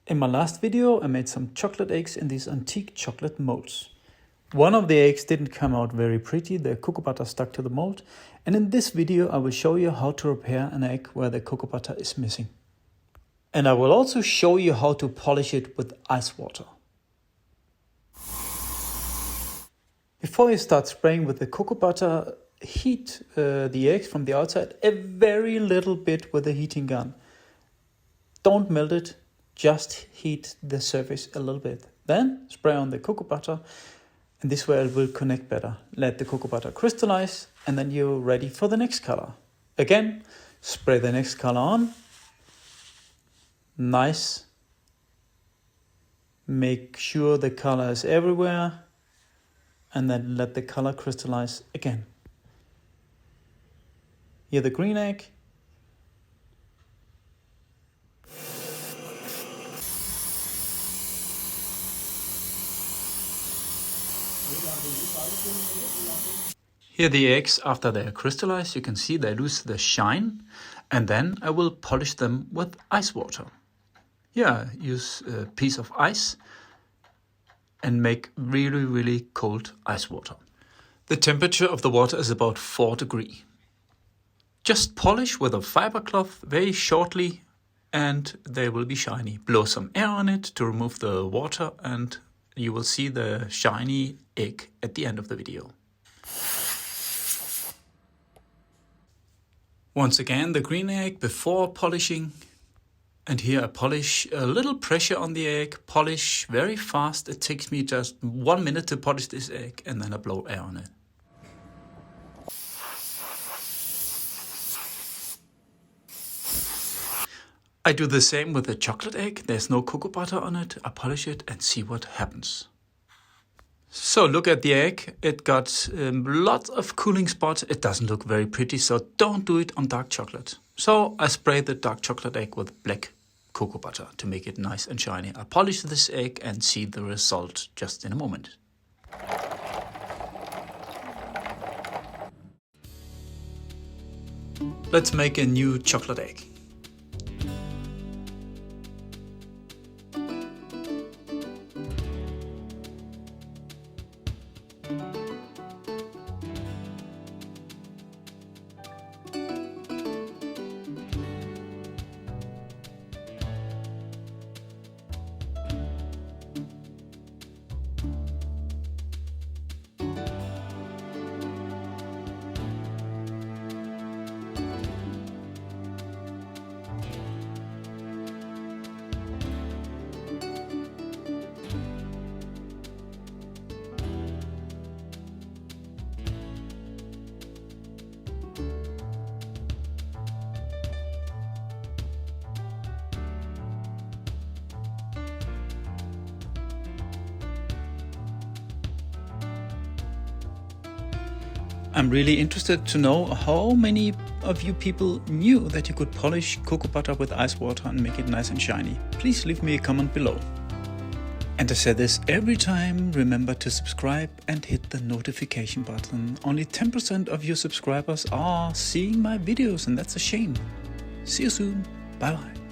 In my last video, I made some chocolate eggs in these antique chocolate molds. One of the eggs didn't come out very pretty, the cocoa butter stuck to the mold, and in this video I will show you how to repair an egg where the cocoa butter is missing. And I will also show you how to polish it with ice water. Before you start spraying with the cocoa butter, heat the eggs from the outside a very little bit with a heating gun. Don't melt it. Just heat the surface a little bit. Then spray on the cocoa butter, and this way it will connect better. Let the cocoa butter crystallize, and then you're ready for the next color. Again, spray the next color on. Nice. Make sure the color is everywhere, and then let the color crystallize again. Here the green egg. Here the eggs, after they are crystallized, you can see they lose the shine, and then I will polish them with ice water. Here I use a piece of ice and make really cold ice water. The temperature of the water is about 4 degrees. Just polish with a fiber cloth very shortly and they will be shiny. Blow some air on it to remove the water and you will see the shiny egg at the end of the video. Once again, the green egg before polishing. And here I polish a little pressure on the egg, polish very fast. It takes me just 1 minute to polish this egg and then I blow air on it. I do the same with the chocolate egg. There's no cocoa butter on it. I polish it and see what happens. So look at the egg. It got lots of cooling spots. It doesn't look very pretty, so don't do it on dark chocolate. So I spray the dark chocolate egg with black cocoa butter to make it nice and shiny. I polish this egg and see the result just in a moment. Let's make a new chocolate egg. I'm really interested to know how many of you people knew that you could polish cocoa butter with ice water and make it nice and shiny. Please leave me a comment below. And I say this every time, remember to subscribe and hit the notification button. Only 10% of you subscribers are seeing my videos and that's a shame. See you soon. Bye bye.